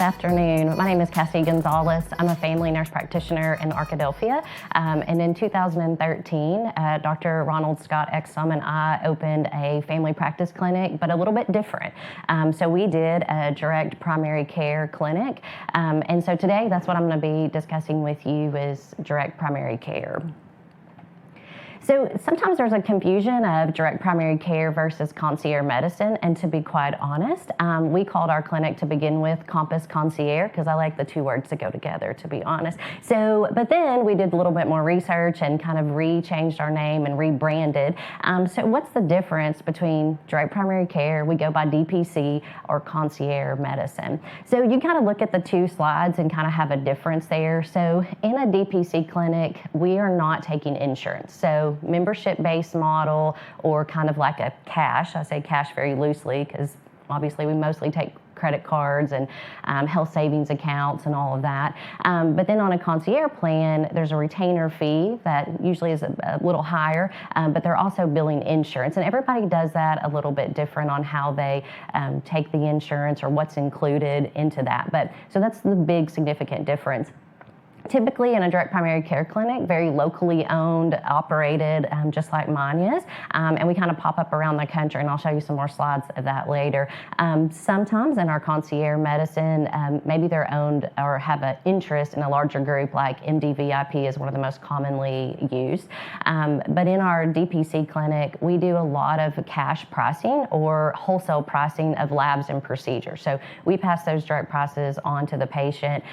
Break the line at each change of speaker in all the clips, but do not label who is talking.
afternoon. My name is Cassie Gonzalez. I'm a family nurse practitioner in Arkadelphia. And in 2013, Dr. Ronald Scott Exum and I opened a family practice clinic, but a little bit different. So we did a direct primary care clinic. And so today, that's what I'm going to be discussing with you is direct primary care. So sometimes there's a confusion of direct primary care versus concierge medicine, and to be quite honest, we called our clinic to begin with Compass Concierge because I like the two words to go together, to be honest. So, but then we did a little bit more research and kind of changed our name and rebranded. So what's the difference between direct primary care, we go by DPC, or concierge medicine? So you kind of look at the two slides and kind of have a difference there. So in a DPC clinic, we are not taking insurance. So membership-based model, or kind of like a cash. I say cash very loosely because obviously we mostly take credit cards and health savings accounts and all of that. But then on a concierge plan, there's a retainer fee that usually is a little higher, but they're also billing insurance. And everybody does that a little bit different on how they take the insurance or what's included into that. But so that's the big significant difference. Typically in a direct primary care clinic, very locally owned, operated, just like mine is, and we kind of pop up around the country, and I'll show you some more slides of that later. Sometimes in our concierge medicine, maybe they're owned or have an interest in a larger group, like MDVIP is one of the most commonly used. But in our DPC clinic, we do a lot of cash pricing or wholesale pricing of labs and procedures. So we pass those direct prices on to the patient.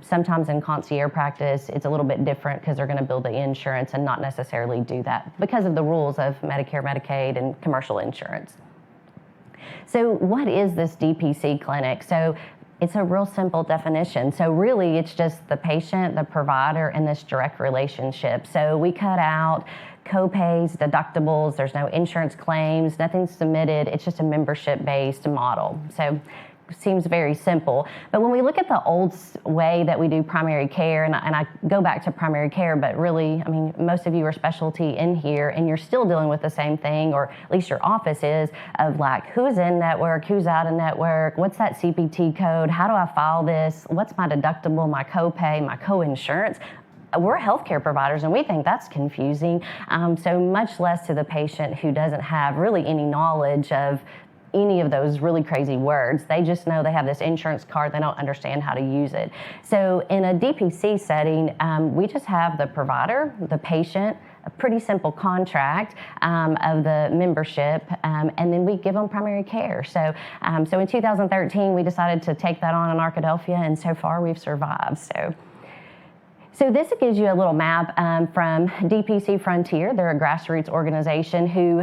Sometimes in concierge practice, it's a little bit different because they're going to bill the insurance and not necessarily do that because of the rules of Medicare, Medicaid, and commercial insurance. So what is this DPC clinic? So it's a real simple definition. So really, it's just the patient, the provider, and this direct relationship. So we cut out co-pays, deductibles, there's no insurance claims, nothing's submitted. It's just a membership-based model. So seems very simple. But when we look at the old way that we do primary care, and I go back to primary care, but really, I mean, most of you are specialty in here, and you're still dealing with the same thing, or at least your office is, of like, who's in network, who's out of network, what's that CPT code, how do I file this, what's my deductible, my copay, my co-insurance? We're healthcare providers, and we think that's confusing, so much less to the patient who doesn't have really any knowledge of any of those really crazy words. They just know they have this insurance card, they don't understand how to use it. So in a DPC setting, we just have the provider, the patient, a pretty simple contract of the membership, and then we give them primary care. So, so in 2013, we decided to take that on in Arkadelphia, and so far we've survived. So this gives you a little map from DPC Frontier. They're a grassroots organization who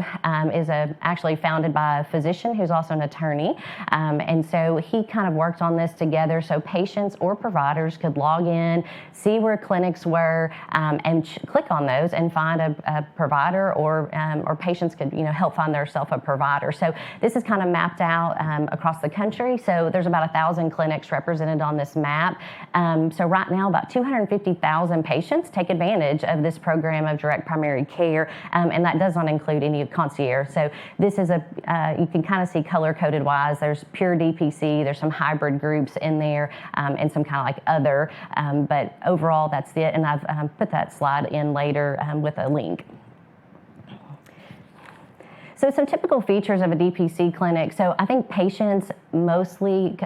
is actually founded by a physician who's also an attorney. And so he kind of worked on this together so patients or providers could log in, see where clinics were, and click on those and find a provider, or patients could help find themselves a provider. So this is kind of mapped out across the country. So there's about 1,000 clinics represented on this map. So right now, about 250,000 patients take advantage of this program of direct primary care, and that does not include any concierge. So this is you can kind of see color-coded wise, there's pure DPC, there's some hybrid groups in there, and some kind of like other, but overall that's it, and I've put that slide in later with a link. So some typical features of a DPC clinic. So I think patients mostly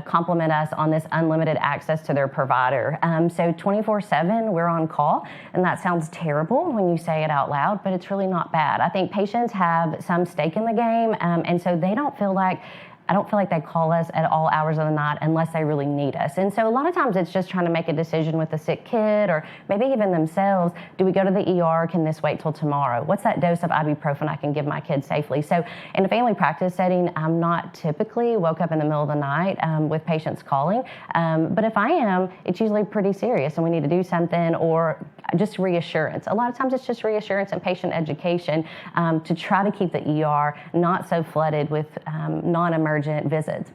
compliment us on this unlimited access to their provider. So 24/7, we're on call, and that sounds terrible when you say it out loud, but it's really not bad. I think patients have some stake in the game, and so I don't feel like they call us at all hours of the night unless they really need us. And so a lot of times it's just trying to make a decision with a sick kid, or maybe even themselves. Do we go to the ER? Can this wait till tomorrow? What's that dose of ibuprofen I can give my kid safely? So in a family practice setting, I'm not typically woke up in the middle of the night with patients calling. But if I am, it's usually pretty serious and we need to do something, or just reassurance. A lot of times it's just reassurance and patient education to try to keep the ER not so flooded with non-emergent visits.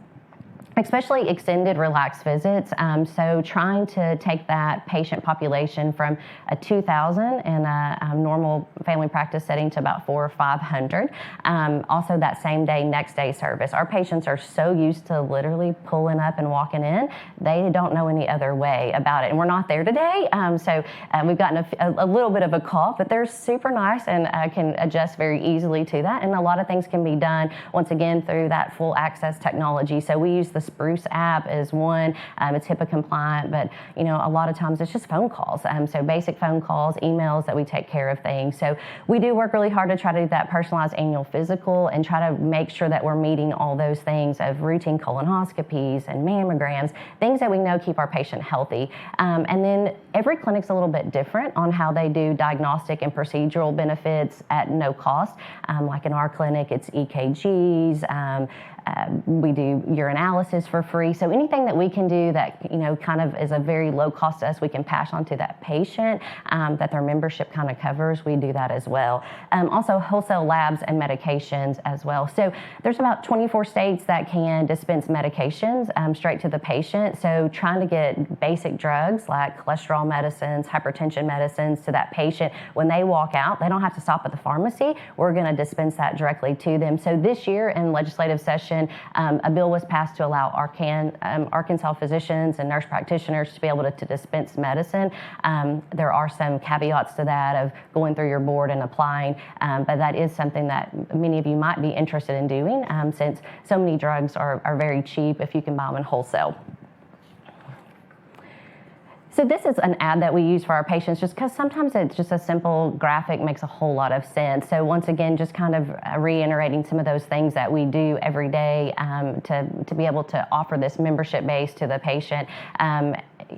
especially extended relaxed visits. So trying to take that patient population from a 2,000 in a normal family practice setting to about 400 or 500. Also that same day, next day service. Our patients are so used to literally pulling up and walking in, they don't know any other way about it. And we're not there today, so we've gotten a little bit of a cough, but they're super nice and can adjust very easily to that. And a lot of things can be done, once again, through that full access technology. So we use the Spruce app as one. It's HIPAA compliant, but a lot of times it's just phone calls. So basic phone calls, emails that we take care of things. So we do work really hard to try to do that personalized annual physical and try to make sure that we're meeting all those things of routine colonoscopies and mammograms, things that we know keep our patient healthy. And then every clinic's a little bit different on how they do diagnostic and procedural benefits at no cost. Like in our clinic, it's EKGs. We do urinalysis for free. So anything that we can do that, kind of is a very low cost to us, we can pass on to that patient, that their membership kind of covers, we do that as well. Also wholesale labs and medications as well. So there's about 24 states that can dispense medications straight to the patient. So trying to get basic drugs like cholesterol medicines, hypertension medicines to that patient, when they walk out, they don't have to stop at the pharmacy. We're going to dispense that directly to them. So this year in legislative session, a bill was passed to allow Arkansas physicians and nurse practitioners to be able to dispense medicine. There are some caveats to that of going through your board and applying, but that is something that many of you might be interested in doing, since so many drugs are very cheap if you can buy them in wholesale. So this is an ad that we use for our patients just because sometimes it's just a simple graphic makes a whole lot of sense. So once again, just kind of reiterating some of those things that we do every day to be able to offer this membership base to the patient.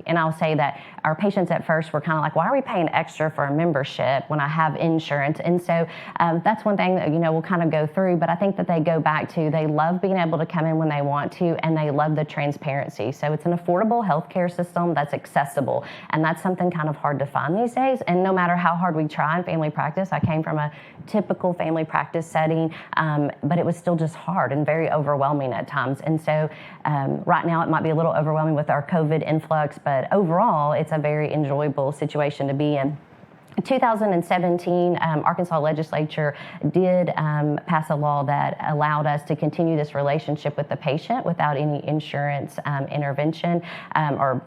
And I'll say that our patients at first were kind of like, why are we paying extra for a membership when I have insurance? And so that's one thing that, we'll kind of go through, but I think that they go back to, they love being able to come in when they want to, and they love the transparency. So it's an affordable healthcare system that's accessible, and that's something kind of hard to find these days. And no matter how hard we try in family practice, I came from a typical family practice setting, but it was still just hard and very overwhelming at times. And so right now it might be a little overwhelming with our COVID influx, but overall it's a very enjoyable situation to be in. In 2017, Arkansas legislature did pass a law that allowed us to continue this relationship with the patient without any insurance intervention or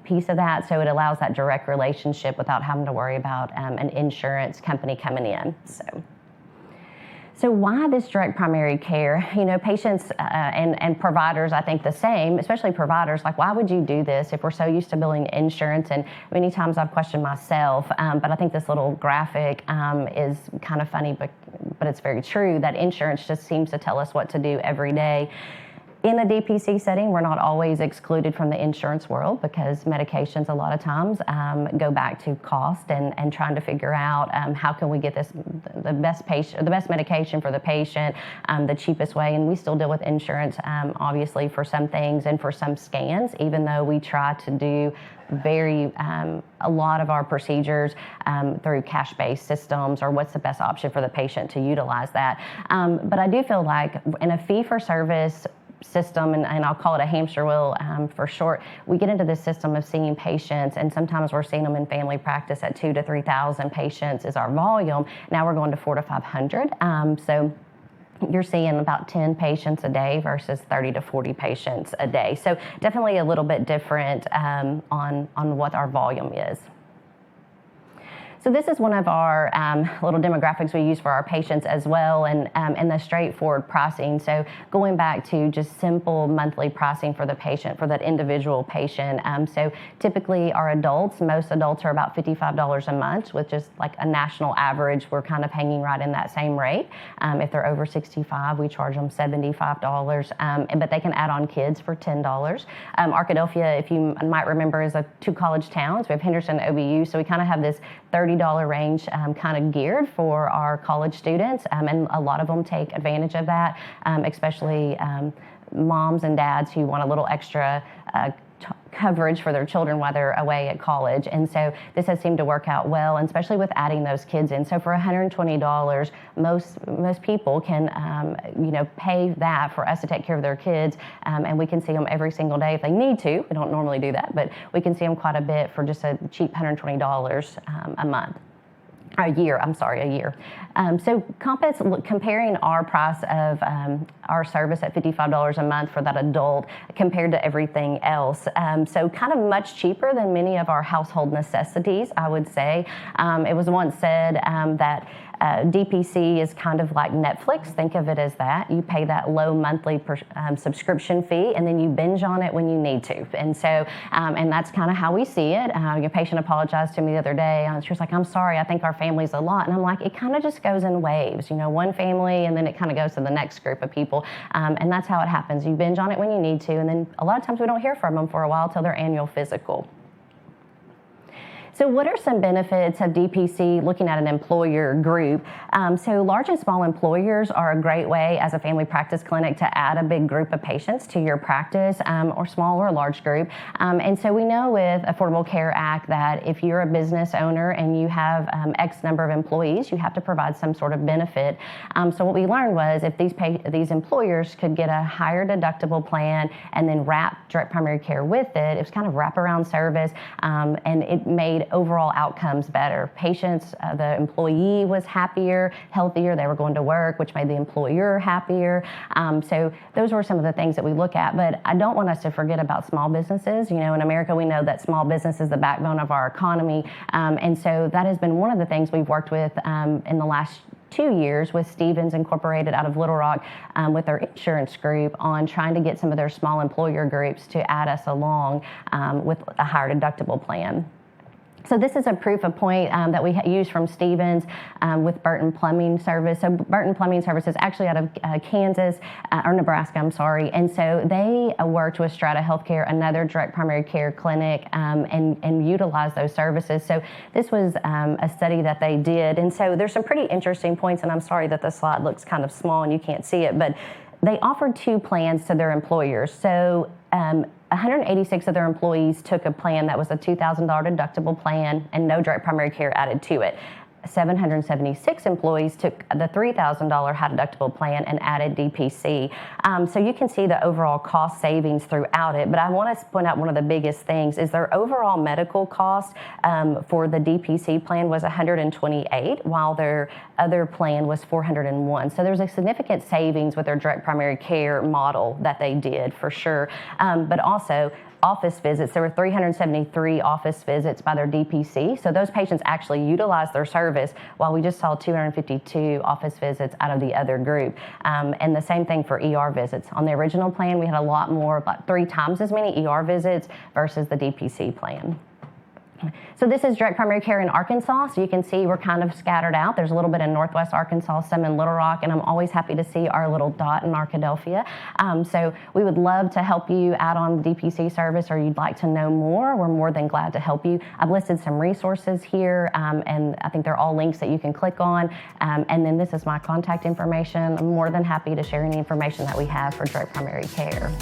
piece of that. So it allows that direct relationship without having to worry about an insurance company coming in. So why this direct primary care? Patients and providers, I think the same, especially providers, like, why would you do this if we're so used to billing insurance? And many times I've questioned myself, but I think this little graphic is kind of funny, but it's very true that insurance just seems to tell us what to do every day. In a DPC setting, we're not always excluded from the insurance world because medications a lot of times go back to cost and trying to figure out how can we get the best medication for the patient the cheapest way. And we still deal with insurance, obviously, for some things and for some scans, even though we try to do a lot of our procedures through cash-based systems or what's the best option for the patient to utilize that. But I do feel like in a fee-for-service system, and I'll call it a hamster wheel for short, we get into this system of seeing patients, and sometimes we're seeing them in family practice at 2,000 to 3,000 patients is our volume. Now we're going to 400 to 500. So you're seeing about 10 patients a day versus 30 to 40 patients a day. So definitely a little bit different on what our volume is. So this is one of our little demographics we use for our patients as well, and the straightforward pricing. So going back to just simple monthly pricing for the patient, for that individual patient. So typically our adults, most adults are about $55 a month, which is like a national average. We're kind of hanging right in that same rate. If they're over 65, we charge them $75, but they can add on kids for $10. Arkadelphia, if you might remember, is 2 college towns. We have Henderson, OBU, so we kind of have this $30 range kind of geared for our college students, and a lot of them take advantage of that, especially moms and dads who want a little extra coverage for their children while they're away at college. And so this has seemed to work out well, and especially with adding those kids in. So for $120, most people can pay that for us to take care of their kids, and we can see them every single day if they need to. We don't normally do that, but we can see them quite a bit for just a cheap $120 a month. A year. So Compass, comparing our price of our service at $55 a month for that adult compared to everything else, so kind of much cheaper than many of our household necessities, I would say. It was once said that DPC is kind of like Netflix. Think of it as that. You pay that low monthly subscription fee, and then you binge on it when you need to. And so, and that's kind of how we see it. Your patient apologized to me the other day. She was like, "I'm sorry, I think our family's a lot." And I'm like, it kind of just goes in waves. One family, and then it kind of goes to the next group of people. And that's how it happens. You binge on it when you need to, and then a lot of times we don't hear from them for a while till their annual physical. So what are some benefits of DPC looking at an employer group? So large and small employers are a great way as a family practice clinic to add a big group of patients to your practice, or small or large group. And so we know with Affordable Care Act that if you're a business owner and you have X number of employees, you have to provide some sort of benefit. So what we learned was if these employers could get a higher deductible plan and then wrap direct primary care with it, it was kind of wraparound service, and it made overall outcomes better. Patients, the employee was happier, healthier, they were going to work, which made the employer happier. So those were some of the things that we look at, but I don't want us to forget about small businesses. In America, we know that small business is the backbone of our economy, and so that has been one of the things we've worked with in the last 2 years with Stevens Incorporated out of Little Rock, with their insurance group, on trying to get some of their small employer groups to add us along with a higher deductible plan. So this is a proof of point that we use from Stevens with Burton Plumbing Service. So Burton Plumbing Service is actually out of Kansas, or Nebraska, I'm sorry. And so they worked with Strata Healthcare, another direct primary care clinic, and utilized those services. So this was a study that they did. And so there's some pretty interesting points, and I'm sorry that the slide looks kind of small and you can't see it, but they offered 2 plans to their employers. So 186 of their employees took a plan that was a $2,000 deductible plan and no direct primary care added to it. 776 employees took the $3,000 high deductible plan and added DPC. So you can see the overall cost savings throughout it, but I want to point out one of the biggest things is their overall medical cost for the DPC plan was $128, while their other plan was $401. So there's a significant savings with their direct primary care model that they did for sure, but also office visits. There were 373 office visits by their DPC. So those patients actually utilized their service, while we just saw 252 office visits out of the other group. And the same thing for ER visits. On the original plan, we had a lot more, about 3 times as many ER visits versus the DPC plan. So this is direct primary care in Arkansas. So you can see we're kind of scattered out. There's a little bit in Northwest Arkansas, some in Little Rock, and I'm always happy to see our little dot in Arkadelphia. So we would love to help you add on the DPC service, or you'd like to know more, we're more than glad to help you. I've listed some resources here, and I think they're all links that you can click on. And then this is my contact information. I'm more than happy to share any information that we have for direct primary care.